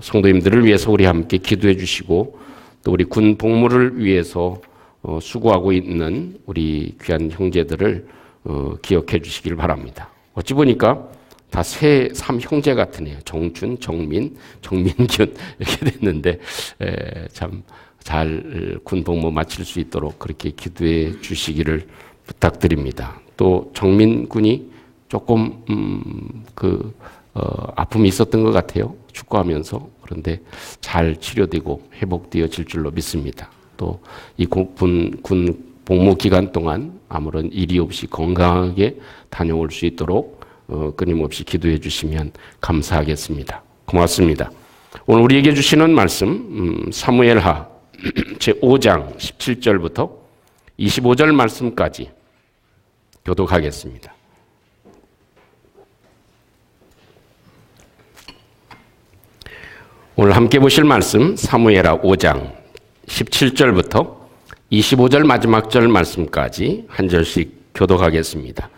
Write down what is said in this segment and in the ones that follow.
성도님들을 위해서 우리 함께 기도해 주시고 또 우리 군 복무를 위해서 수고하고 있는 우리 귀한 형제들을 기억해 주시길 바랍니다. 어찌 보니까 다 삼 형제 같으네요. 정춘, 정민, 정민균 이렇게 됐는데 참 잘 군 복무 마칠 수 있도록 그렇게 기도해 주시기를 부탁드립니다. 또 정민 군이 조금 아픔이 있었던 것 같아요. 축구하면서. 그런데 잘 치료되고 회복되어질 줄로 믿습니다. 또 이 군 복무 기간 동안 아무런 일이 없이 건강하게 다녀올 수 있도록 끊임없이 기도해 주시면 감사하겠습니다. 고맙습니다. 오늘 우리에게 주시는 말씀 사무엘하 제5장 17절부터 25절 말씀까지 교독하겠습니다. 오늘 함께 보실 말씀 사무엘하 5장 17절부터 25절 마지막 절 말씀까지 한 절씩 교독하겠습니다.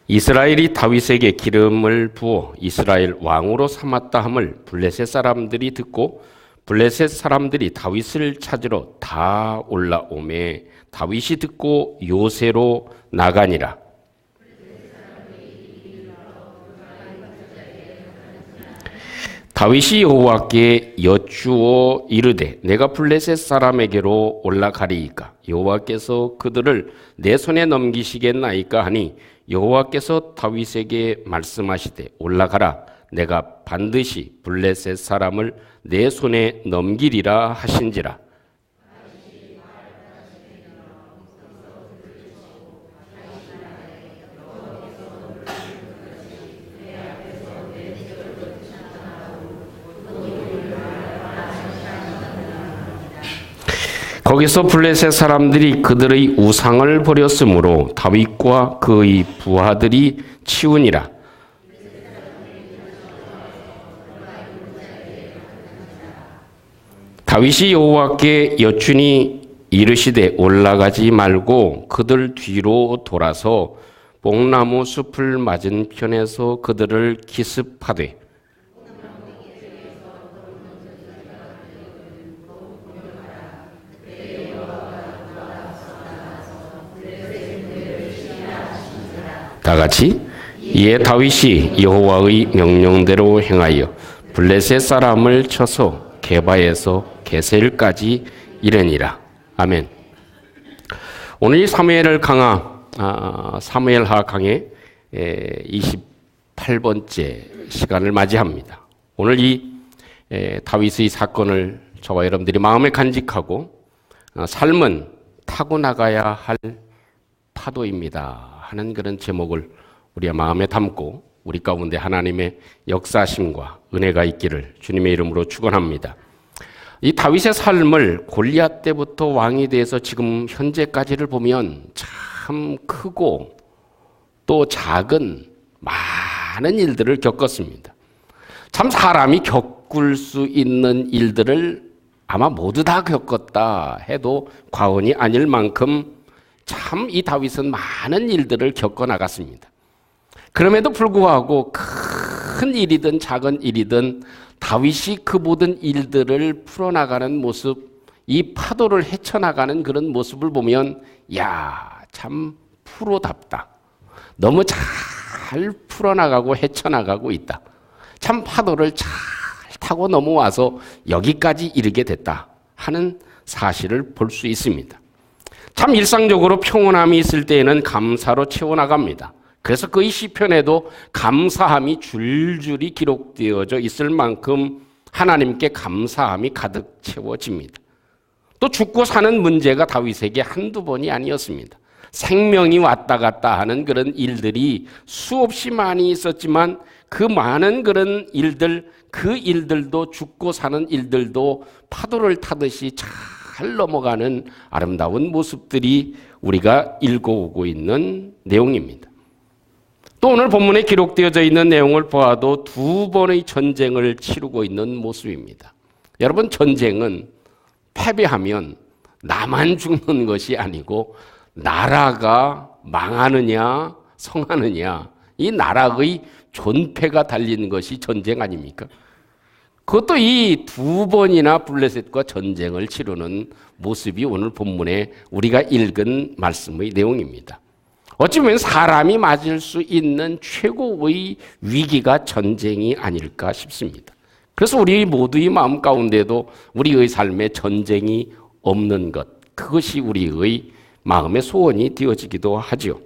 이스라엘이 다윗에게 기름을 부어 이스라엘 왕으로 삼았다 함을 블레셋 사람들이 듣고 블레셋 사람들이 다윗을 찾으러 다 올라오매 다윗이 듣고 요새로 나가니라. 다윗이 여호와께 여쭈어 이르되 내가 블레셋 사람에게로 올라가리이까 여호와께서 그들을 내 손에 넘기시겠나이까 하니 여호와께서 다윗에게 말씀하시되 올라가라 내가 반드시 블레셋 사람을 내 손에 넘기리라 하신지라. 거기서 블레셋 사람들이 그들의 우상을 버렸으므로 다윗과 그의 부하들이 치우니라. 다윗이 여호와께 여쭈니 이르시되 올라가지 말고 그들 뒤로 돌아서 뽕나무 숲을 맞은편에서 그들을 기습하되 다 같이 이에 다윗이 여호와의 명령대로 행하여 블레셋 사람을 쳐서 게바에서 게셀까지 이르니라. 아멘. 오늘 이 사무엘하 강의 28번째 시간을 맞이합니다. 오늘 이 다윗의 사건을 저와 여러분들이 마음에 간직하고 삶은 타고 나가야 할 파도입니다 하는 그런 제목을 우리의 마음에 담고 우리 가운데 하나님의 역사심과 은혜가 있기를 주님의 이름으로 축원합니다. 이 다윗의 삶을 골리앗 때부터 왕이 돼서 지금 현재까지를 보면 참 크고 또 작은 많은 일들을 겪었습니다. 참 사람이 겪을 수 있는 일들을 아마 모두 다 겪었다 해도 과언이 아닐 만큼 참 이 다윗은 많은 일들을 겪어 나갔습니다. 그럼에도 불구하고 큰 일이든 작은 일이든 다윗이 그 모든 일들을 풀어나가는 모습, 이 파도를 헤쳐나가는 그런 모습을 보면 참 프로답다. 너무 잘 풀어나가고 헤쳐나가고 있다. 참 파도를 잘 타고 넘어와서 여기까지 이르게 됐다 하는 사실을 볼 수 있습니다. 참 일상적으로 평온함이 있을 때에는 감사로 채워나갑니다. 그래서 그의 시편에도 감사함이 줄줄이 기록되어져 있을 만큼 하나님께 감사함이 가득 채워집니다. 또 죽고 사는 문제가 다윗에게 한두 번이 아니었습니다. 생명이 왔다 갔다 하는 그런 일들이 수없이 많이 있었지만 그 많은 그런 일들, 그 일들도 죽고 사는 일들도 파도를 타듯이 잘 넘어가는 아름다운 모습들이 우리가 읽어오고 있는 내용입니다. 또 오늘 본문에 기록되어져 있는 내용을 보아도 두 번의 전쟁을 치르고 있는 모습입니다. 여러분, 전쟁은 패배하면 나만 죽는 것이 아니고 나라가 망하느냐 성하느냐, 이 나라의 존폐가 달린 것이 전쟁 아닙니까? 그것도 이 두 번이나 블레셋과 전쟁을 치르는 모습이 오늘 본문에 우리가 읽은 말씀의 내용입니다. 어찌 보면 사람이 맞을 수 있는 최고의 위기가 전쟁이 아닐까 싶습니다. 그래서 우리 모두의 마음 가운데도 우리의 삶에 전쟁이 없는 것, 그것이 우리의 마음의 소원이 되어지기도 하지요.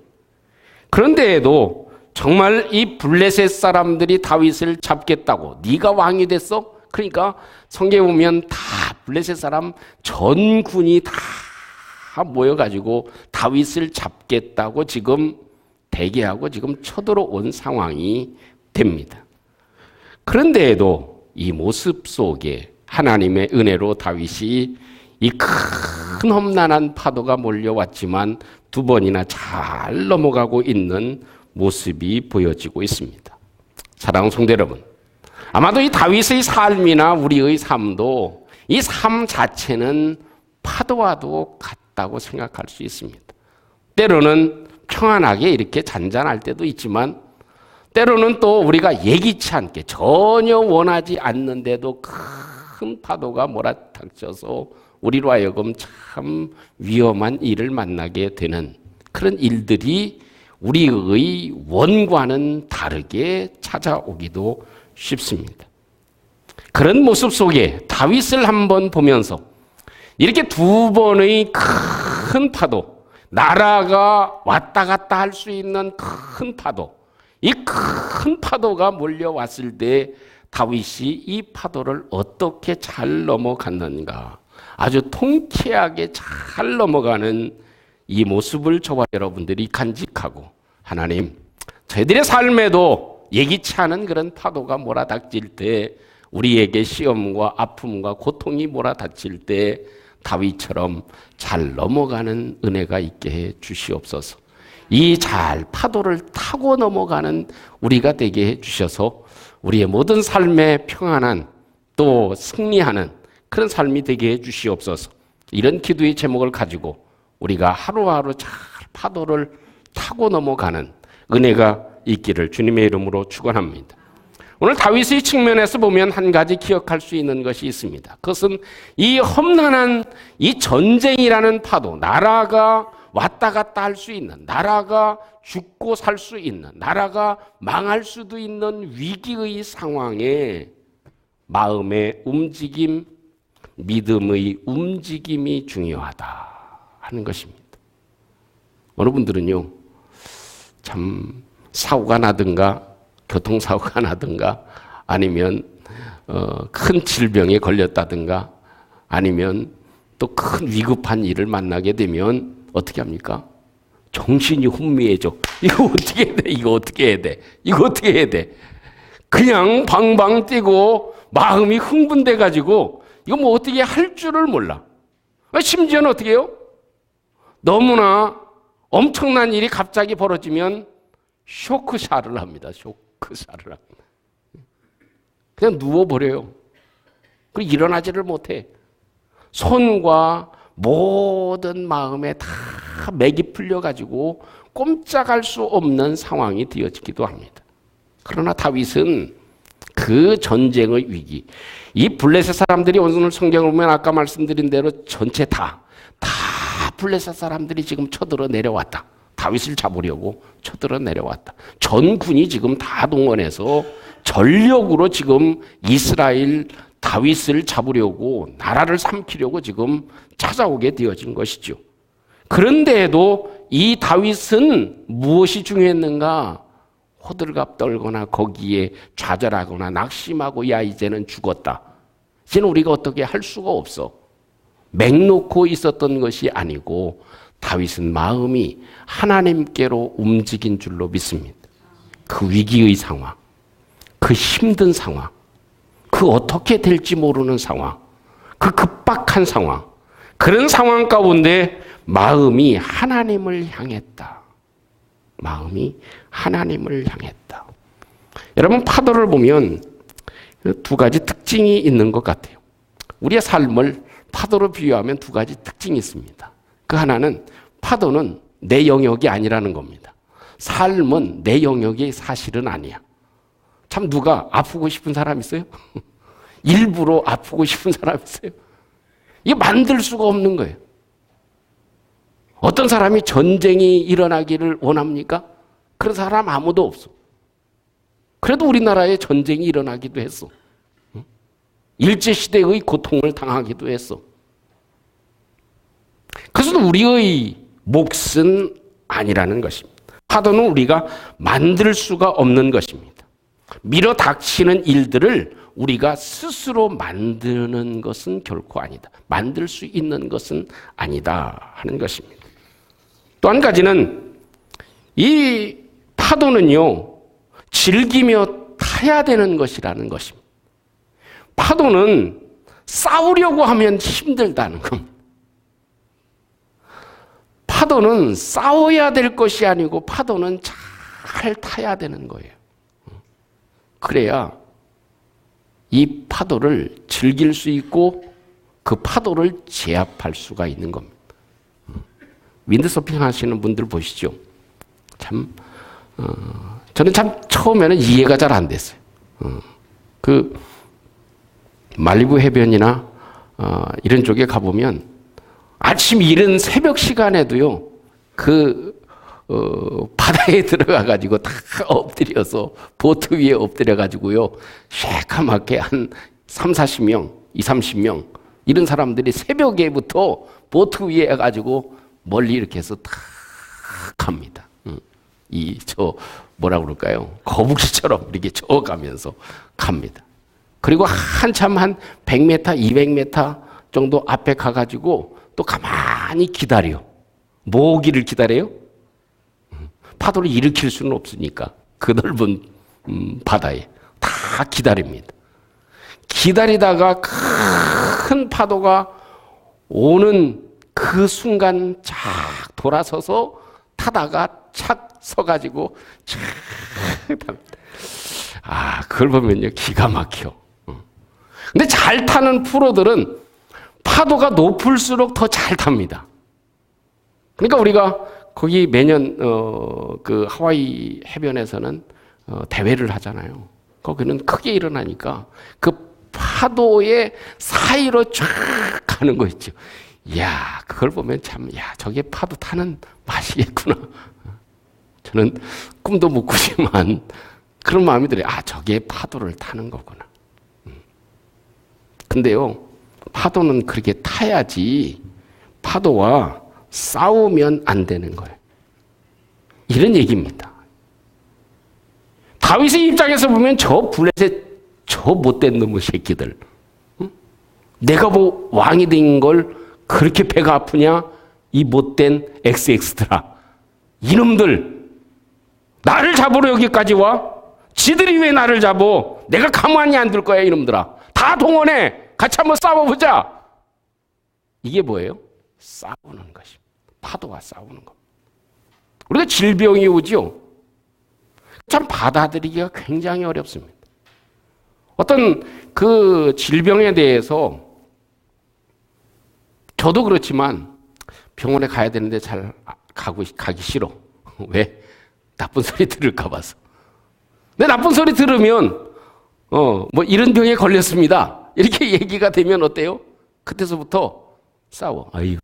그런데에도 정말 이 블레셋 사람들이 다윗을 잡겠다고, 네가 왕이 됐어? 그러니까 성경에 보면 다 블레셋 사람 전군이 다 모여가지고 다윗을 잡겠다고 지금 대기하고 지금 쳐들어온 상황이 됩니다. 그런데에도 이 모습 속에 하나님의 은혜로 다윗이 이 큰 험난한 파도가 몰려왔지만 두 번이나 잘 넘어가고 있는 모습이 보여지고 있습니다. 사랑하는 성도 여러분, 아마도 이 다윗의 삶이나 우리의 삶도 이 삶 자체는 파도와도 같다고 생각할 수 있습니다. 때로는 평안하게 이렇게 잔잔할 때도 있지만 때로는 또 우리가 예기치 않게 전혀 원하지 않는데도 큰 파도가 몰아닥쳐서 우리로 하여금 참 위험한 일을 만나게 되는 그런 일들이 우리의 원과는 다르게 찾아오기도 쉽습니다. 그런 모습 속에 다윗을 한번 보면서 이렇게 두 번의 큰 파도, 나라가 왔다 갔다 할 수 있는 큰 파도, 이 큰 파도가 몰려왔을 때 다윗이 이 파도를 어떻게 잘 넘어갔는가, 아주 통쾌하게 잘 넘어가는 이 모습을 저와 여러분들이 간직하고, 하나님, 저희들의 삶에도 예기치 않은 그런 파도가 몰아닥칠 때, 우리에게 시험과 아픔과 고통이 몰아닥칠 때 다윗처럼 잘 넘어가는 은혜가 있게 해 주시옵소서. 이 잘 파도를 타고 넘어가는 우리가 되게 해 주셔서 우리의 모든 삶에 평안한 또 승리하는 그런 삶이 되게 해 주시옵소서. 이런 기도의 제목을 가지고 우리가 하루하루 잘 파도를 타고 넘어가는 은혜가 있기를 주님의 이름으로 축원합니다. 오늘 다윗의 측면에서 보면 한 가지 기억할 수 있는 것이 있습니다. 그것은 이 험난한 이 전쟁이라는 파도, 나라가 왔다 갔다 할 수 있는, 나라가 죽고 살 수 있는, 나라가 망할 수도 있는 위기의 상황에 마음의 움직임, 믿음의 움직임이 중요하다 하는 것입니다. 어느 분들은요, 참 사고가 나든가 교통사고가 나든가 아니면 큰 질병에 걸렸다든가 아니면 또 큰 위급한 일을 만나게 되면 어떻게 합니까? 정신이 혼미해져. 이거 어떻게 해야 돼? 이거 어떻게 해야 돼? 이거 어떻게 해야 돼? 그냥 방방 뛰고 마음이 흥분돼가지고 이거 뭐 어떻게 할 줄을 몰라. 심지어는 어떻게 해요? 너무나 엄청난 일이 갑자기 벌어지면 쇼크샤를 합니다. 쇼크샤를 합니다. 그냥 누워버려요. 그리고 일어나지를 못해. 손과 모든 마음에 다 맥이 풀려가지고 꼼짝할 수 없는 상황이 되어지기도 합니다. 그러나 다윗은 그 전쟁의 위기, 이 블레셋 사람들이 오늘 성경을 보면 아까 말씀드린 대로 전체 다 블레셋 사람들이 지금 쳐들어 내려왔다. 다윗을 잡으려고 쳐들어 내려왔다. 전군이 지금 다 동원해서 전력으로 지금 이스라엘 다윗을 잡으려고 나라를 삼키려고 지금 찾아오게 되어진 것이죠. 그런데도 이 다윗은 무엇이 중요했는가? 호들갑 떨거나 거기에 좌절하거나 낙심하고 야 이제는 죽었다. 이제는 우리가 어떻게 할 수가 없어. 맥 놓고 있었던 것이 아니고 다윗은 마음이 하나님께로 움직인 줄로 믿습니다. 그 위기의 상황, 그 힘든 상황, 그 어떻게 될지 모르는 상황, 그 급박한 상황, 그런 상황 가운데 마음이 하나님을 향했다. 마음이 하나님을 향했다. 여러분, 파도를 보면 두 가지 특징이 있는 것 같아요. 우리의 삶을 파도로 비유하면 두 가지 특징이 있습니다. 그 하나는 파도는 내 영역이 아니라는 겁니다. 삶은 내 영역이 사실은 아니야. 참 누가 아프고 싶은 사람 있어요? 일부러 아프고 싶은 사람이 있어요. 이게 만들 수가 없는 거예요. 어떤 사람이 전쟁이 일어나기를 원합니까? 그런 사람 아무도 없어. 그래도 우리나라에 전쟁이 일어나기도 했어. 일제시대의 고통을 당하기도 했어. 그것은 우리의 몫은 아니라는 것입니다. 파도는 우리가 만들 수가 없는 것입니다. 밀어 닥치는 일들을 우리가 스스로 만드는 것은 결코 아니다. 만들 수 있는 것은 아니다 하는 것입니다. 또 한 가지는 이 파도는요, 즐기며 타야 되는 것이라는 것입니다. 파도는 싸우려고 하면 힘들다는 겁니다. 파도는 싸워야 될 것이 아니고 파도는 잘 타야 되는 거예요. 그래야 이 파도를 즐길 수 있고 그 파도를 제압할 수가 있는 겁니다. 윈드서핑 하시는 분들 보시죠. 저는 참 처음에는 이해가 잘 안 됐어요. 그 말리부 해변이나 이런 쪽에 가보면 아침 이른 새벽 시간에도요, 바다에 들어가가지고 다 엎드려서 보트 위에 엎드려가지고요, 새까맣게 한 30명, 30명 이런 사람들이 새벽에부터 보트 위에 해가지고 멀리 이렇게 해서 탁 갑니다. 뭐라 그럴까요? 거북이처럼 이렇게 저어가면서 갑니다. 그리고 한참 한 100m, 200m 정도 앞에 가가지고 또 가만히 기다려. 뭐 오기를 기다려요? 파도를 일으킬 수는 없으니까 그 넓은 바다에 다 기다립니다. 기다리다가 큰 파도가 오는 그 순간 착 돌아서서 타다가 착 서가지고 착 그걸 보면요, 기가 막혀. 근데 잘 타는 프로들은 파도가 높을수록 더 잘 탑니다. 그러니까 우리가 거기 매년 그 하와이 해변에서는 대회를 하잖아요. 거기는 크게 일어나니까 그 파도의 사이로 쫙 가는 거 있죠. 이야, 그걸 보면 참, 저게 파도 타는 맛이겠구나. 저는 꿈도 못 꾸지만 그런 마음이 들어요. 저게 파도를 타는 거구나. 근데요, 파도는 그렇게 타야지 파도와 싸우면 안 되는 거예요. 이런 얘기입니다. 다윗의 입장에서 보면 저 블레셋 저 못된 놈의 새끼들, 내가 뭐 왕이 된 걸 그렇게 배가 아프냐? 이 못된 XX들아, 이놈들 나를 잡으러 여기까지 와? 지들이 왜 나를 잡어? 내가 가만히 안 둘 거야 이놈들아. 다 동원해. 같이 한번 싸워보자. 이게 뭐예요? 싸우는 것입니다. 파도와 싸우는 겁니다. 우리가 질병이 오죠. 참 받아들이기가 굉장히 어렵습니다. 어떤 그 질병에 대해서 저도 그렇지만 병원에 가야 되는데 잘 가기 싫어. 왜? 나쁜 소리 들을까 봐서. 근데 나쁜 소리 들으면 뭐 이런 병에 걸렸습니다. 이렇게 얘기가 되면 어때요? 그때서부터 싸워. 아이고,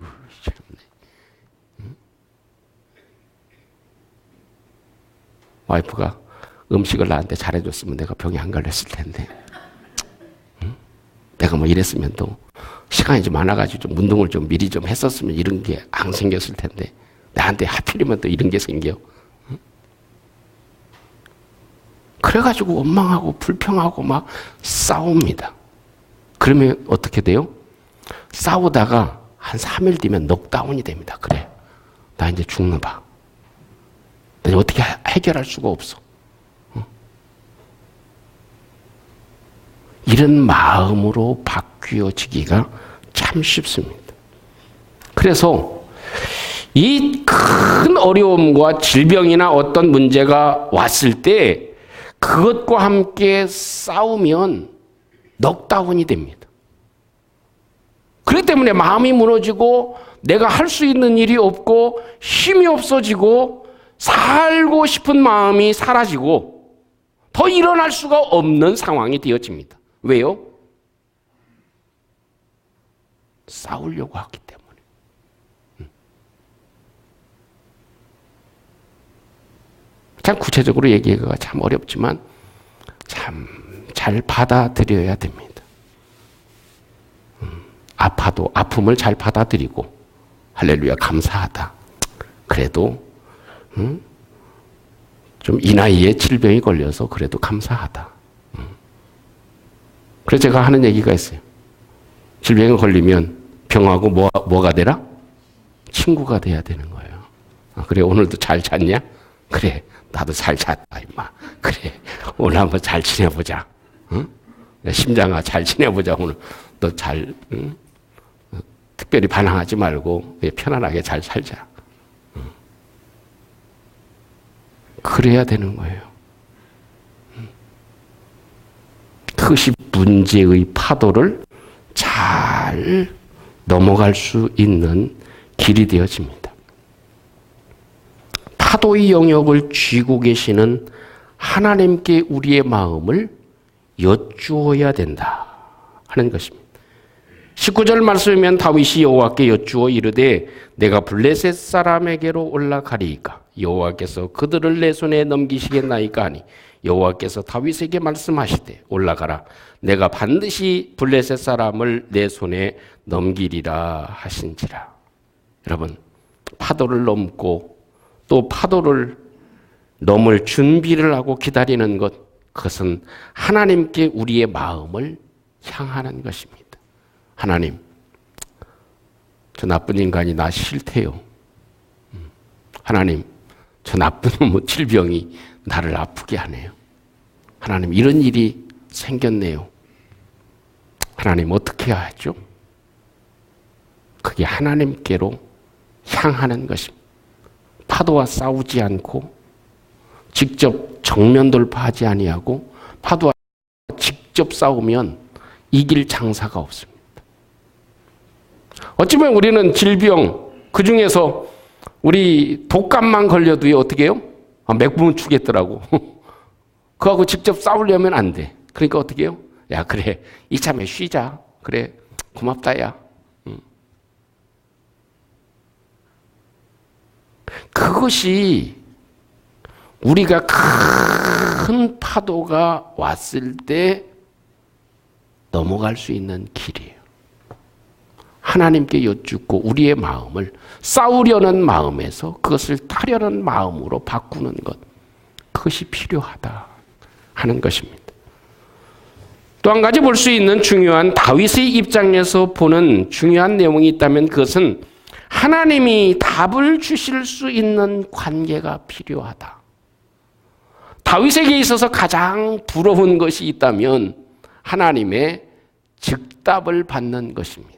와이프가 음식을 나한테 잘해줬으면 내가 병이 안 걸렸을 텐데. 내가 뭐 이랬으면 또 시간이 좀 많아가지고 좀 운동을 좀 미리 좀 했었으면 이런 게 안 생겼을 텐데. 나한테 하필이면 또 이런 게 생겨. 그래가지고 원망하고 불평하고 막 싸웁니다. 그러면 어떻게 돼요? 싸우다가 한 3일 뒤면 넉다운이 됩니다. 그래, 나 이제 죽나 봐. 나 어떻게 해결할 수가 없어. 이런 마음으로 바뀌어지기가 참 쉽습니다. 그래서 이 큰 어려움과 질병이나 어떤 문제가 왔을 때 그것과 함께 싸우면 넉다운이 됩니다. 그렇기 때문에 마음이 무너지고 내가 할 수 있는 일이 없고 힘이 없어지고 살고 싶은 마음이 사라지고 더 일어날 수가 없는 상황이 되어집니다. 왜요? 싸우려고 하기 때문에. 참 구체적으로 얘기하기가 참 어렵지만 참 잘 받아들여야 됩니다. 아파도 아픔을 잘 받아들이고 할렐루야 감사하다. 그래도 좀 이 나이에 질병이 걸려서 그래도 감사하다. 그래서 제가 하는 얘기가 있어요. 질병에 걸리면 병하고 뭐가 되라? 친구가 돼야 되는 거예요. 그래 오늘도 잘 잤냐? 그래 나도 잘 잤다 임마. 그래 오늘 한번 잘 지내보자. 응? 심장아 잘 지내보자. 오늘 너 잘 특별히 반항하지 말고 편안하게 잘 살자. 그래야 되는 거예요. 그것이 문제의 파도를 잘 넘어갈 수 있는 길이 되어집니다. 파도의 영역을 쥐고 계시는 하나님께 우리의 마음을 여쭈어야 된다 하는 것입니다. 19절 말씀이면 다윗이 여호와께 여쭈어 이르되 내가 블레셋 사람에게로 올라가리이까 여호와께서 그들을 내 손에 넘기시겠나이까 하니 여호와께서 다윗에게 말씀하시되 올라가라 내가 반드시 블레셋 사람을 내 손에 넘기리라 하신지라. 여러분 파도를 넘고 또 파도를 넘을 준비를 하고 기다리는 것 그것은 하나님께 우리의 마음을 향하는 것입니다. 하나님 저 나쁜 인간이 나 싫대요. 하나님 저 나쁜 질병이 나를 아프게 하네요. 하나님 이런 일이 생겼네요. 하나님 어떻게 해야 하죠? 그게 하나님께로 향하는 것입니다. 파도와 싸우지 않고 직접 정면 돌파하지 아니하고 파도와 직접 싸우면 이길 장사가 없습니다. 어찌보면 우리는 질병 그중에서 우리 독감만 걸려도요 어떻게 해요? 맥부문 추겠더라고. 그거하고 직접 싸우려면 안 돼. 그러니까 어떻게 해요? 야 그래 이참에 쉬자. 그래 고맙다 야. 그것이 우리가 큰 파도가 왔을 때 넘어갈 수 있는 길이에요. 하나님께 여쭙고 우리의 마음을 싸우려는 마음에서 그것을 타려는 마음으로 바꾸는 것. 그것이 필요하다 하는 것입니다. 또 한 가지 볼 수 있는 중요한 다윗의 입장에서 보는 중요한 내용이 있다면 그것은 하나님이 답을 주실 수 있는 관계가 필요하다. 다윗에게 있어서 가장 부러운 것이 있다면 하나님의 즉답을 받는 것입니다.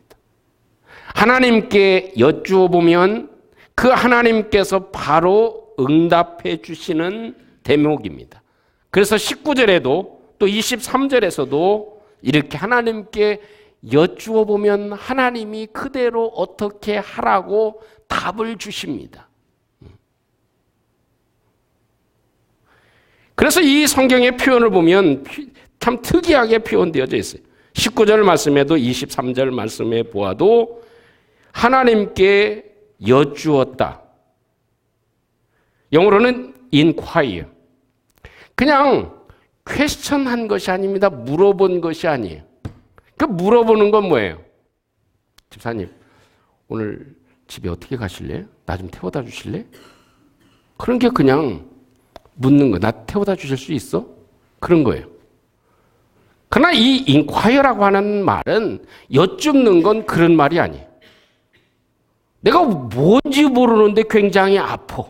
하나님께 여쭈어 보면 그 하나님께서 바로 응답해 주시는 대목입니다. 그래서 19절에도 또 23절에서도 이렇게 하나님께 여쭈어 보면 하나님이 그대로 어떻게 하라고 답을 주십니다. 그래서 이 성경의 표현을 보면 참 특이하게 표현되어져 있어요. 19절 말씀에도 23절 말씀에 보아도 하나님께 여쭈었다. 영어로는 inquire. 그냥 퀘스천한 것이 아닙니다. 물어본 것이 아니에요. 그 물어보는 건 뭐예요? 집사님, 오늘 집에 어떻게 가실래요? 나 좀 태워다 주실래? 그런 게 그냥 묻는 거. 나 태워다 주실 수 있어? 그런 거예요. 그러나 이 inquire라고 하는 말은 여쭙는 건 그런 말이 아니에요. 내가 뭔지 모르는데 굉장히 아파.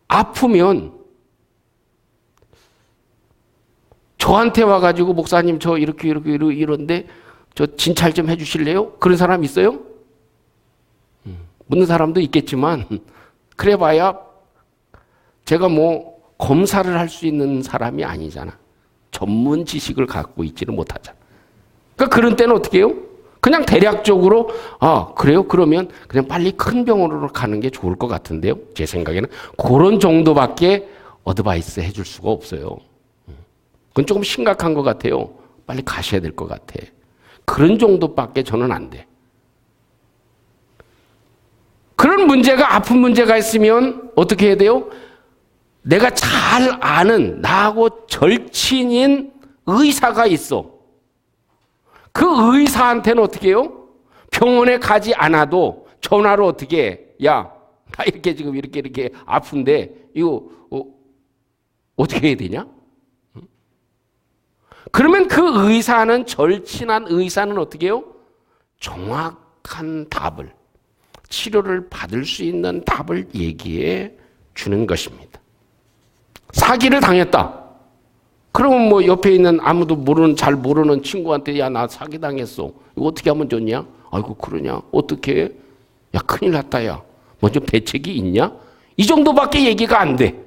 아프면 저한테 와가지고 목사님 저 이런데 저 진찰 좀 해주실래요? 그런 사람 있어요? 묻는 사람도 있겠지만 그래봐야 제가 뭐 검사를 할 수 있는 사람이 아니잖아. 전문 지식을 갖고 있지는 못하잖아. 그러니까 그런 때는 어떻게 해요? 그냥 대략적으로 그래요? 그러면 그냥 빨리 큰 병원으로 가는 게 좋을 것 같은데요. 제 생각에는 그런 정도밖에 어드바이스 해줄 수가 없어요. 그건 조금 심각한 것 같아요. 빨리 가셔야 될 것 같아. 그런 정도밖에 저는 안 돼. 그런 문제가, 아픈 문제가 있으면 어떻게 해야 돼요? 내가 잘 아는 나하고 절친인 의사가 있어. 그 의사한테는 어떻게 해요? 병원에 가지 않아도 전화로 어떻게 해? 야, 나 이렇게 지금 이렇게 아픈데 이거 어떻게 해야 되냐? 그러면 그 의사는, 절친한 의사는 어떻게 해요? 정확한 답을, 치료를 받을 수 있는 답을 얘기해 주는 것입니다. 사기를 당했다. 그러면 뭐 옆에 있는 아무도 모르는, 잘 모르는 친구한테 야, 나 사기 당했어. 이거 어떻게 하면 좋냐? 아이고, 그러냐? 어떻게 해? 야, 큰일 났다, 야. 뭐 좀 대책이 있냐? 이 정도밖에 얘기가 안 돼.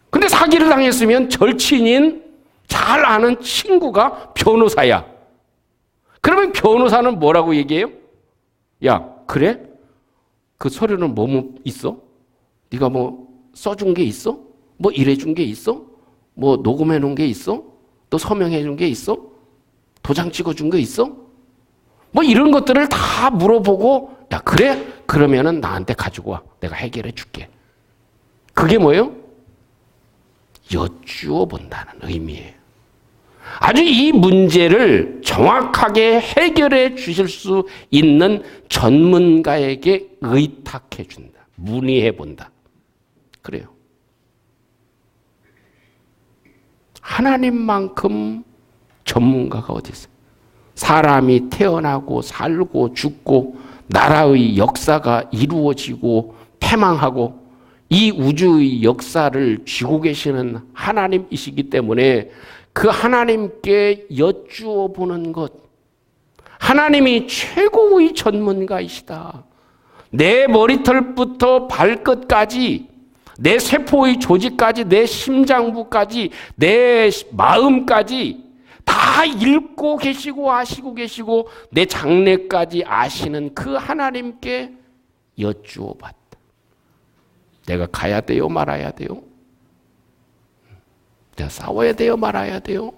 근데 사기를 당했으면 절친인 잘 아는 친구가 변호사야. 그러면 변호사는 뭐라고 얘기해요? 야, 그래? 그 서류는 뭐 있어? 네가 뭐 써준 게 있어? 뭐 일해준 게 있어? 뭐 녹음해 놓은 게 있어? 또 서명해 준 게 있어? 도장 찍어준 거 있어? 뭐 이런 것들을 다 물어보고, 야, 그래? 그러면은 나한테 가지고 와. 내가 해결해 줄게. 그게 뭐예요? 여쭈어 본다는 의미예요. 아주 이 문제를 정확하게 해결해 주실 수 있는 전문가에게 의탁해 준다. 문의해 본다. 그래요. 하나님만큼 전문가가 어디 있어요? 사람이 태어나고 살고 죽고 나라의 역사가 이루어지고 패망하고 이 우주의 역사를 쥐고 계시는 하나님이시기 때문에 그 하나님께 여쭈어 보는 것, 하나님이 최고의 전문가이시다. 내 머리털부터 발끝까지, 내 세포의 조직까지, 내 심장부까지, 내 마음까지 다 읽고 계시고 아시고 계시고 내 장래까지 아시는 그 하나님께 여쭈어 봤다. 내가 가야 돼요? 말아야 돼요? 내가 싸워야 돼요? 말아야 돼요?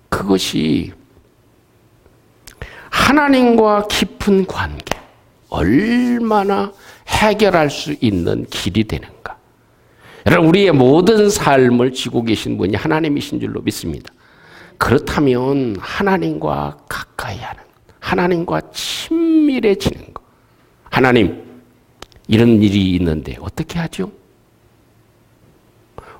그것이 하나님과 깊은 관계, 얼마나 해결할 수 있는 길이 되는가. 여러분, 우리의 모든 삶을 지고 계신 분이 하나님이신 줄로 믿습니다. 그렇다면 하나님과 가까이 하는, 하나님과 친밀해지는 것. 하나님, 이런 일이 있는데 어떻게 하죠?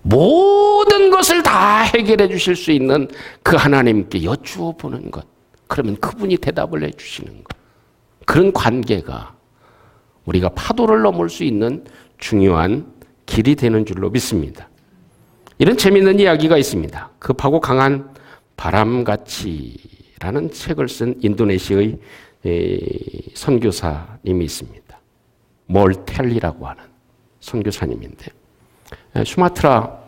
모든 것을 다 해결해 주실 수 있는 그 하나님께 여쭈어 보는 것. 그러면 그분이 대답을 해 주시는 것. 그런 관계가 우리가 파도를 넘을 수 있는 중요한 길이 되는 줄로 믿습니다. 이런 재미있는 이야기가 있습니다. 급하고 강한 바람같이라는 책을 쓴 인도네시아의 선교사님이 있습니다. 몰텔리라고 하는 선교사님인데 수마트라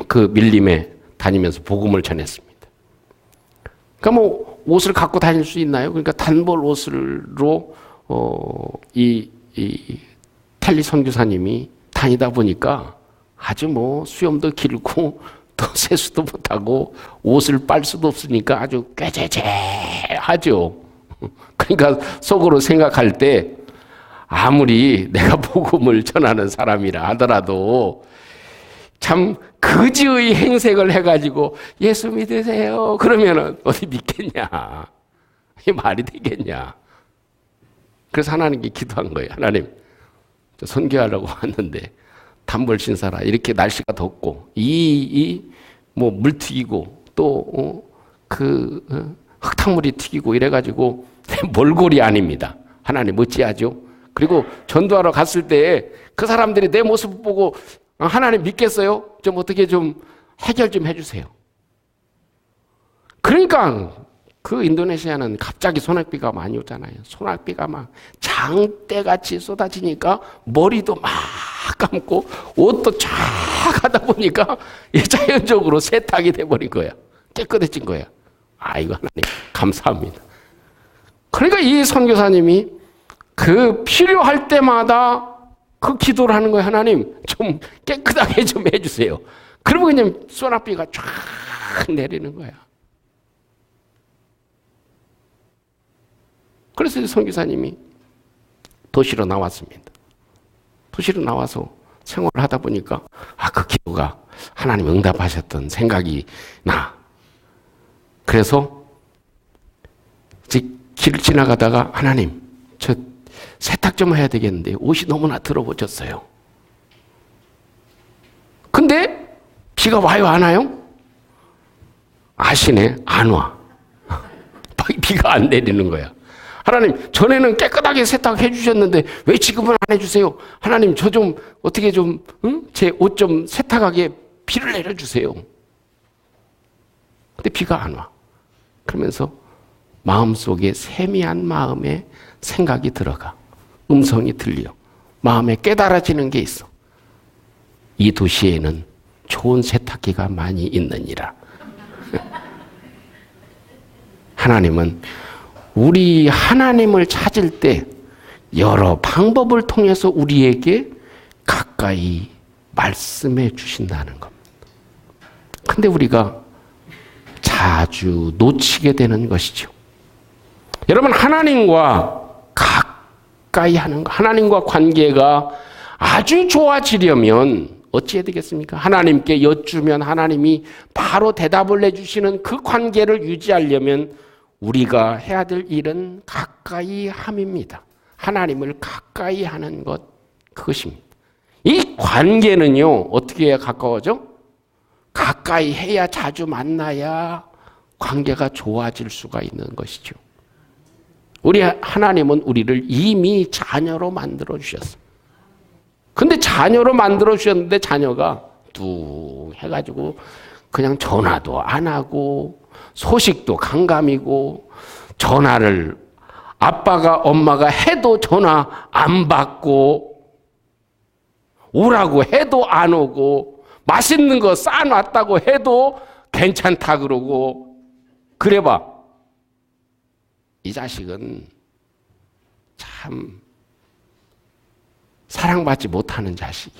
그 밀림에 다니면서 복음을 전했습니다. 그러니까 뭐 옷을 갖고 다닐 수 있나요? 그러니까 단벌 옷으로 이 텔리 선교사님이 다니다 보니까 아주 뭐 수염도 길고 또 세수도 못하고 옷을 빨 수도 없으니까 아주 꾀죄죄하죠. 그러니까 속으로 생각할 때 아무리 내가 복음을 전하는 사람이라 하더라도 참 거지의 행색을 해가지고 예수 믿으세요. 그러면은 어디 믿겠냐? 이게 말이 되겠냐? 그래서 하나님께 기도한 거예요. 하나님, 저 선교하려고 왔는데 단벌 신사라 이렇게 날씨가 덥고 뭐 물 튀기고 또 흙탕물이 튀기고 이래가지고 몰골이 아닙니다. 하나님 어찌하죠? 그리고 전도하러 갔을 때 그 사람들이 내 모습 보고 하나님 믿겠어요? 좀 어떻게 좀 해결 좀 해주세요. 그러니까 그 인도네시아는 갑자기 소낙비가 많이 오잖아요. 소낙비가 막 장대같이 쏟아지니까 머리도 막 감고 옷도 쫙 하다 보니까 자연적으로 세탁이 돼버린 거야. 깨끗해진 거야. 이거 하나님 감사합니다. 그러니까 이 선교사님이 그 필요할 때마다 그 기도를 하는 거예요. 하나님 좀 깨끗하게 좀 해주세요. 그러면 그냥 소낙비가 쫙 내리는 거야. 그래서 선교사님이 도시로 나왔습니다. 도시로 나와서 생활을 하다 보니까 그 기도가 하나님 응답하셨던 생각이 나. 그래서 길 지나가다가 하나님, 저 세탁 좀 해야 되겠는데 옷이 너무나 더러워졌어요. 근데 비가 와요, 안 와요? 아시네, 안 와. 비가 안 내리는 거야. 하나님, 전에는 깨끗하게 세탁해 주셨는데 왜 지금은 안 해주세요? 하나님, 저 좀 어떻게 좀 제 옷 좀 세탁하게 비를 내려주세요. 근데 비가 안 와. 그러면서 마음속에 세미한 마음의 생각이 들어가. 음성이 들려. 마음에 깨달아지는 게 있어. 이 도시에는 좋은 세탁기가 많이 있느니라. 하나님은 우리 하나님을 찾을 때 여러 방법을 통해서 우리에게 가까이 말씀해 주신다는 겁니다. 근데 우리가 자주 놓치게 되는 것이죠. 여러분, 하나님과 가까이 하는 것, 하나님과 관계가 아주 좋아지려면 어찌해야 되겠습니까? 하나님께 여쭈면 하나님이 바로 대답을 해주시는 그 관계를 유지하려면 우리가 해야 될 일은 가까이 함입니다. 하나님을 가까이 하는 것, 그것입니다. 이 관계는요, 어떻게 해야 가까워져? 가까이 해야, 자주 만나야 관계가 좋아질 수가 있는 것이죠. 우리 하나님은 우리를 이미 자녀로 만들어 주셨어요. 근데 자녀로 만들어 주셨는데 자녀가 뚝 해가지고 그냥 전화도 안 하고 소식도 간감이고 전화를 아빠가 엄마가 해도 전화 안 받고 오라고 해도 안 오고 맛있는 거 싸놨다고 해도 괜찮다 그러고 그래봐. 이 자식은 참 사랑받지 못하는 자식이.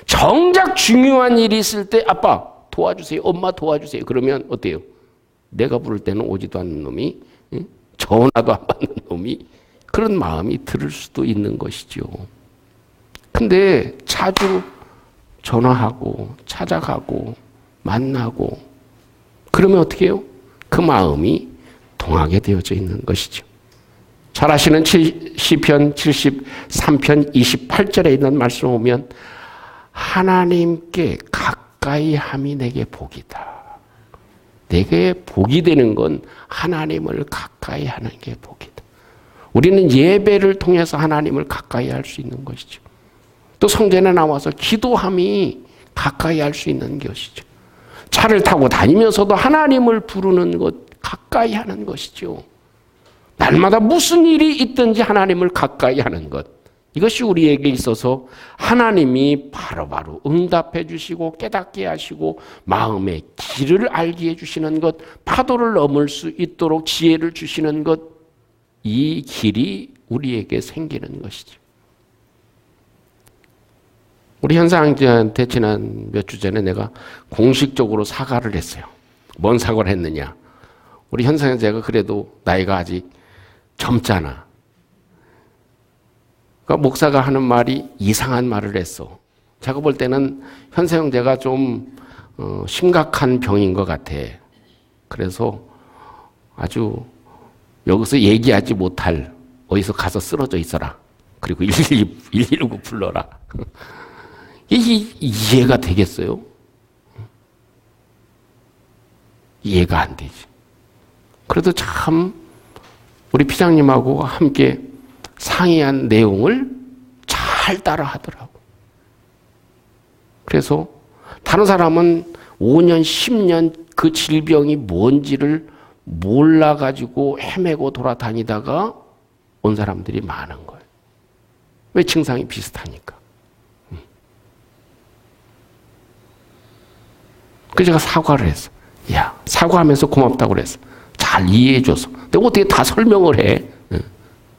정작 중요한 일이 있을 때 아빠 도와주세요. 엄마 도와주세요. 그러면 어때요? 내가 부를 때는 오지도 않는 놈이, 전화도 안 받는 놈이 그런 마음이 들을 수도 있는 것이죠. 근데 자주 전화하고 찾아가고 만나고 그러면 어떻게 해요? 그 마음이 동하게 되어져 있는 것이죠. 잘 아시는 시편 73편 28절에 있는 말씀 보면 하나님께 가까이 함이 내게 복이다. 내게 복이 되는 건 하나님을 가까이 하는 게 복이다. 우리는 예배를 통해서 하나님을 가까이 할 수 있는 것이죠. 또 성전에 나와서 기도함이 가까이 할 수 있는 것이죠. 차를 타고 다니면서도 하나님을 부르는 것, 가까이 하는 것이죠. 날마다 무슨 일이 있든지 하나님을 가까이 하는 것. 이것이 우리에게 있어서 하나님이 바로바로 응답해 주시고 깨닫게 하시고 마음의 길을 알게 해주시는 것, 파도를 넘을 수 있도록 지혜를 주시는 것, 이 길이 우리에게 생기는 것이죠. 우리 현상한테 지난 몇 주 전에 내가 공식적으로 사과를 했어요. 뭔 사과를 했느냐. 우리 현상제가 그래도 나이가 아직 젊잖아. 그러니까 목사가 하는 말이 이상한 말을 했어. 제가 볼 때는 현상제가 좀 심각한 병인 것 같아. 그래서 아주 여기서 얘기하지 못할 어디서 가서 쓰러져 있어라. 그리고 119 불러라. 이해가 되겠어요? 이해가 안 되지. 그래도 참 우리 피장님하고 함께 상의한 내용을 잘 따라 하더라고. 그래서 다른 사람은 5년, 10년 그 질병이 뭔지를 몰라가지고 헤매고 돌아다니다가 온 사람들이 많은 거예요. 왜? 증상이 비슷하니까. 그래서 제가 사과를 했어. 야, 사과하면서 고맙다고 그랬어. 잘 이해해줘서. 근데 어떻게 다 설명을 해?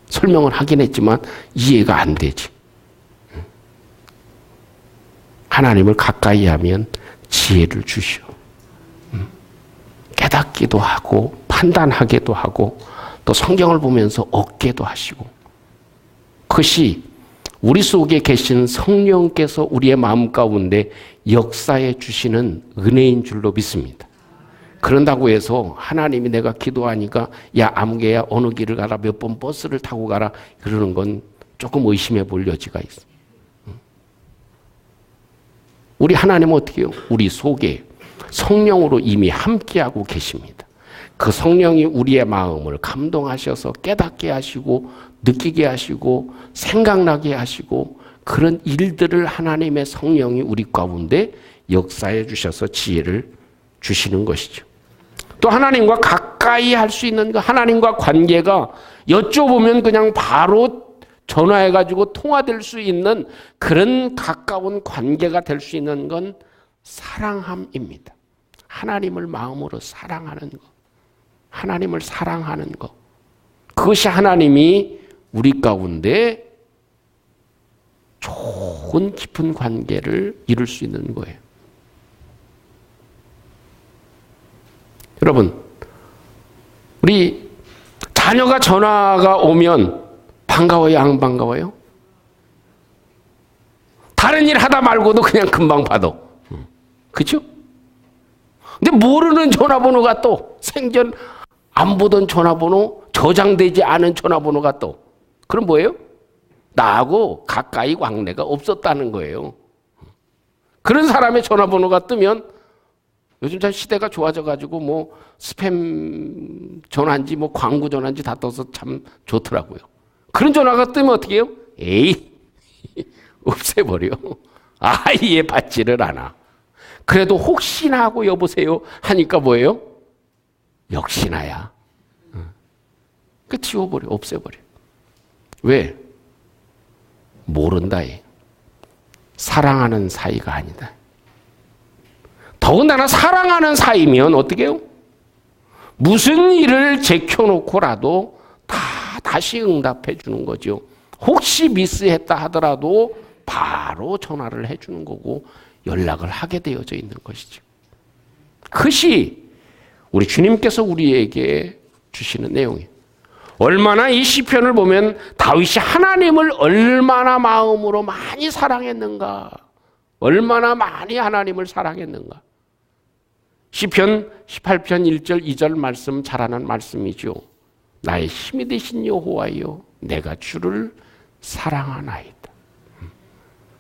설명을 하긴 했지만 이해가 안 되지. 하나님을 가까이 하면 지혜를 주시오. 깨닫기도 하고 판단하기도 하고 또 성경을 보면서 얻게도 하시고, 그것이 우리 속에 계신 성령께서 우리의 마음 가운데 역사해 주시는 은혜인 줄로 믿습니다. 그런다고 해서 하나님이 내가 기도하니까 야 아무개야 어느 길을 가라, 몇 번 버스를 타고 가라, 그러는 건 조금 의심해 볼 여지가 있어. 우리 하나님은 어떻게 해요? 우리 속에 성령으로 이미 함께하고 계십니다. 그 성령이 우리의 마음을 감동하셔서 깨닫게 하시고 느끼게 하시고 생각나게 하시고, 그런 일들을 하나님의 성령이 우리 가운데 역사해 주셔서 지혜를 주시는 것이죠. 또 하나님과 가까이 할 수 있는 거, 하나님과 관계가 여쭤보면 그냥 바로 전화해가지고 통화될 수 있는 그런 가까운 관계가 될 수 있는 건 사랑함입니다. 하나님을 마음으로 사랑하는 것, 하나님을 사랑하는 것, 그것이 하나님이 우리 가운데 좋은 깊은 관계를 이룰 수 있는 거예요. 여러분, 우리 자녀가 전화가 오면 반가워요, 안 반가워요? 다른 일 하다 말고도 그냥 금방 받아. 그렇죠? 근데 모르는 전화번호가 또, 생전 안 보던 전화번호, 저장되지 않은 전화번호가 또, 그럼 뭐예요? 나하고 가까이 관계가 없었다는 거예요. 그런 사람의 전화번호가 뜨면, 요즘 참 시대가 좋아져가지고 뭐 스팸 전화인지 뭐 광고 전화인지 다 떠서 참 좋더라고요. 그런 전화가 뜨면 어떻게 해요? 에이, 없애버려. 아예 받지를 않아. 그래도 혹시나 하고 여보세요 하니까 뭐예요? 역시나야. 그 지워버려, 없애버려. 왜? 모른다. 사랑하는 사이가 아니다. 더군다나 사랑하는 사이면 어떻게 해요? 무슨 일을 제켜놓고라도 다시 응답해 주는 거죠. 혹시 미스했다 하더라도 바로 전화를 해주는 거고 연락을 하게 되어져 있는 것이죠. 그것이 우리 주님께서 우리에게 주시는 내용이에요. 얼마나 이 시편을 보면 다윗이 하나님을 얼마나 마음으로 많이 사랑했는가, 얼마나 많이 하나님을 사랑했는가. 시편 18편 1절 2절 말씀 잘 아는 말씀이죠. 나의 힘이 되신 여호와여, 내가 주를 사랑하나이다.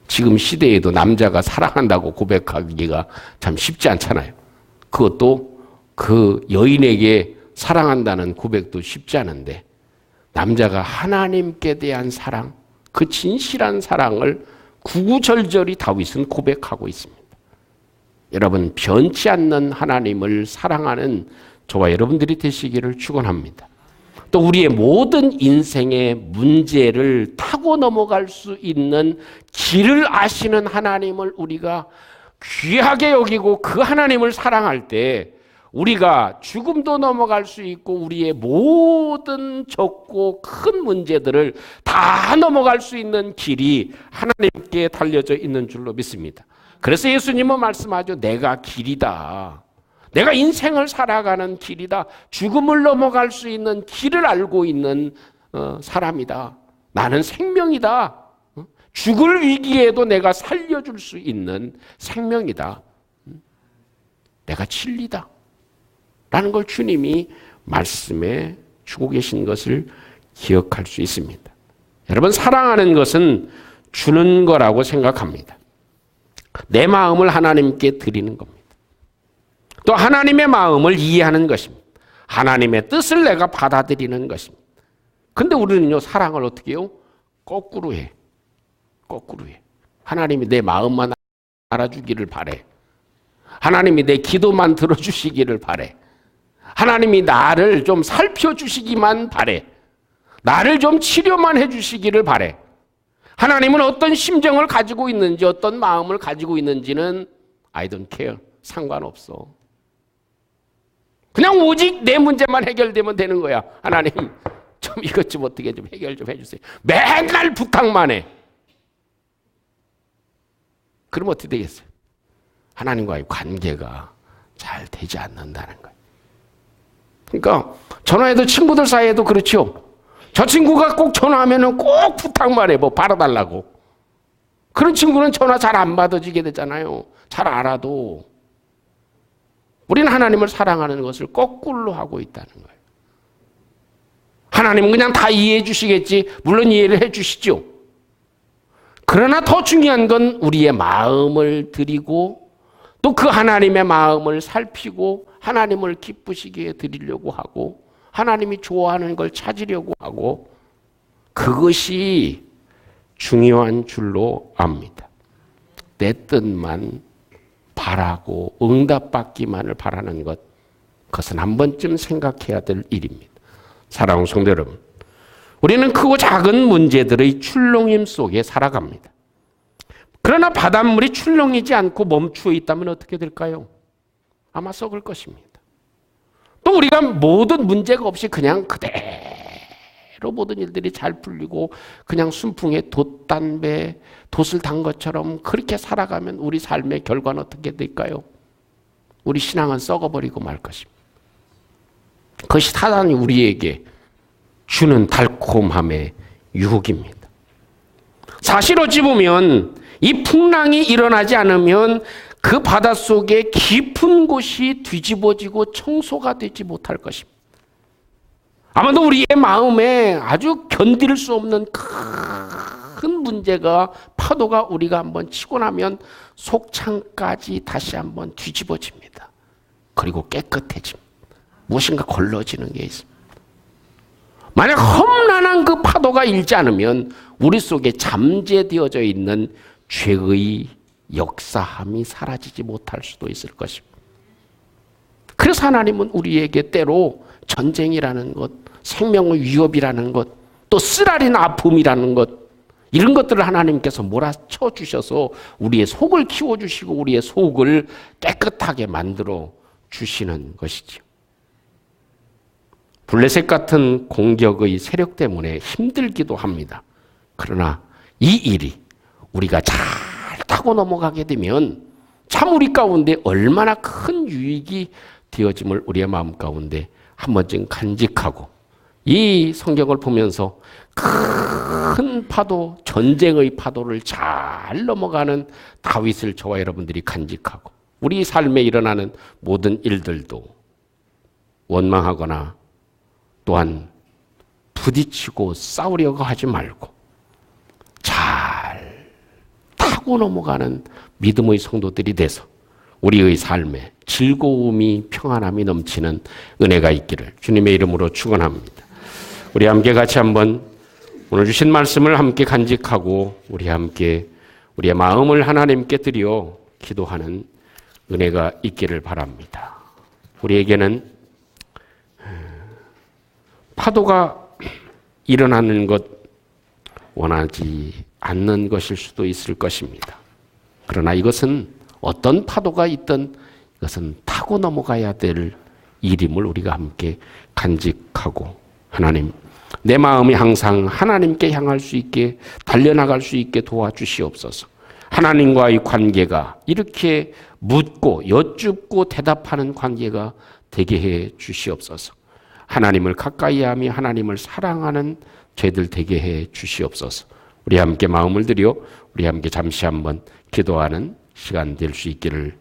지금 시대에도 남자가 사랑한다고 고백하기가 참 쉽지 않잖아요. 그것도 그 여인에게 사랑한다는 고백도 쉽지 않은데, 남자가 하나님께 대한 사랑, 그 진실한 사랑을 구구절절히 다윗은 고백하고 있습니다. 여러분, 변치 않는 하나님을 사랑하는 저와 여러분들이 되시기를 축원합니다. 또 우리의 모든 인생의 문제를 타고 넘어갈 수 있는 길을 아시는 하나님을 우리가 귀하게 여기고 그 하나님을 사랑할 때 우리가 죽음도 넘어갈 수 있고 우리의 모든 적고 큰 문제들을 다 넘어갈 수 있는 길이 하나님께 달려져 있는 줄로 믿습니다. 그래서 예수님은 말씀하죠. 내가 길이다. 내가 인생을 살아가는 길이다. 죽음을 넘어갈 수 있는 길을 알고 있는 사람이다. 나는 생명이다. 죽을 위기에도 내가 살려줄 수 있는 생명이다. 내가 진리다. 라는 걸 주님이 말씀해 주고 계신 것을 기억할 수 있습니다. 여러분, 사랑하는 것은 주는 거라고 생각합니다. 내 마음을 하나님께 드리는 겁니다. 또 하나님의 마음을 이해하는 것입니다. 하나님의 뜻을 내가 받아들이는 것입니다. 근데 우리는요, 사랑을 어떻게 해요? 거꾸로 해. 거꾸로 해. 하나님이 내 마음만 알아주기를 바래. 하나님이 내 기도만 들어주시기를 바래. 하나님이 나를 좀 살펴주시기만 바래. 나를 좀 치료만 해주시기를 바래. 하나님은 어떤 심정을 가지고 있는지, 어떤 마음을 가지고 있는지는 I don't care. 상관없어. 그냥 오직 내 문제만 해결되면 되는 거야. 하나님, 좀 이것 좀 어떻게 좀 해결 좀 해주세요. 맨날 부탁만 해. 그럼 어떻게 되겠어요? 하나님과의 관계가 잘 되지 않는다는 거예요. 그러니까 전화해도 친구들 사이에도 그렇죠. 저 친구가 꼭 전화하면은 꼭 부탁만 해. 뭐 받아달라고. 그런 친구는 전화 잘 안 받아지게 되잖아요. 잘 알아도. 우리는 하나님을 사랑하는 것을 거꾸로 하고 있다는 거예요. 하나님은 그냥 다 이해해 주시겠지. 물론 이해를 해 주시죠. 그러나 더 중요한 건 우리의 마음을 드리고 또 그 하나님의 마음을 살피고 하나님을 기쁘시게 드리려고 하고 하나님이 좋아하는 걸 찾으려고 하고 그것이 중요한 줄로 압니다. 내 뜻만 바라고 응답받기만을 바라는 것, 그것은 한 번쯤 생각해야 될 일입니다. 사랑하는 성도 여러분, 우리는 크고 작은 문제들의 출렁임 속에 살아갑니다. 그러나 바닷물이 출렁이지 않고 멈추어 있다면 어떻게 될까요? 아마 썩을 것입니다. 또 우리가 모든 문제가 없이 그냥 그대로 모든 일들이 잘 풀리고 그냥 순풍에 돛담배, 돛을 단 것처럼 그렇게 살아가면 우리 삶의 결과는 어떻게 될까요? 우리 신앙은 썩어버리고 말 것입니다. 그것이 사단이 우리에게 주는 달콤함의 유혹입니다. 사실 어찌 보면 이 풍랑이 일어나지 않으면 그 바닷속에 깊은 곳이 뒤집어지고 청소가 되지 못할 것입니다. 아마도 우리의 마음에 아주 견딜 수 없는 큰 문제가 파도가 우리가 한번 치고 나면 속창까지 다시 한번 뒤집어집니다. 그리고 깨끗해집니다. 무엇인가 걸러지는 게 있습니다. 만약 험난한 그 파도가 일지 않으면 우리 속에 잠재되어져 있는 죄의 역사함이 사라지지 못할 수도 있을 것입니다. 그래서 하나님은 우리에게 때로 전쟁이라는 것, 생명의 위협이라는 것, 또 쓰라린 아픔이라는 것, 이런 것들을 하나님께서 몰아쳐 주셔서 우리의 속을 키워주시고 우리의 속을 깨끗하게 만들어 주시는 것이지요. 블레셋 같은 공격의 세력 때문에 힘들기도 합니다. 그러나 이 일이 우리가 잘 타고 넘어가게 되면 참 우리 가운데 얼마나 큰 유익이 되어짐을 우리의 마음 가운데 한 번쯤 간직하고 이 성경을 보면서 큰 파도, 전쟁의 파도를 잘 넘어가는 다윗을 저와 여러분들이 간직하고 우리 삶에 일어나는 모든 일들도 원망하거나 또한 부딪히고 싸우려고 하지 말고 잘 타고 넘어가는 믿음의 성도들이 돼서 우리의 삶에 즐거움이 평안함이 넘치는 은혜가 있기를 주님의 이름으로 축원합니다. 우리 함께 같이 한번 오늘 주신 말씀을 함께 간직하고 우리 함께 우리의 마음을 하나님께 드려 기도하는 은혜가 있기를 바랍니다. 우리에게는 파도가 일어나는 것 원하지 않는 것일 수도 있을 것입니다. 그러나 이것은 어떤 파도가 있든 이것은 타고 넘어가야 될 일임을 우리가 함께 간직하고 하나님 내 마음이 항상 하나님께 향할 수 있게 달려나갈 수 있게 도와주시옵소서. 하나님과의 관계가 이렇게 묻고 여쭙고 대답하는 관계가 되게 해 주시옵소서. 하나님을 가까이 하며 하나님을 사랑하는 죄들 되게 해 주시옵소서. 우리 함께 마음을 들여 우리 함께 잠시 한번 기도하는 시간 될 수 있기를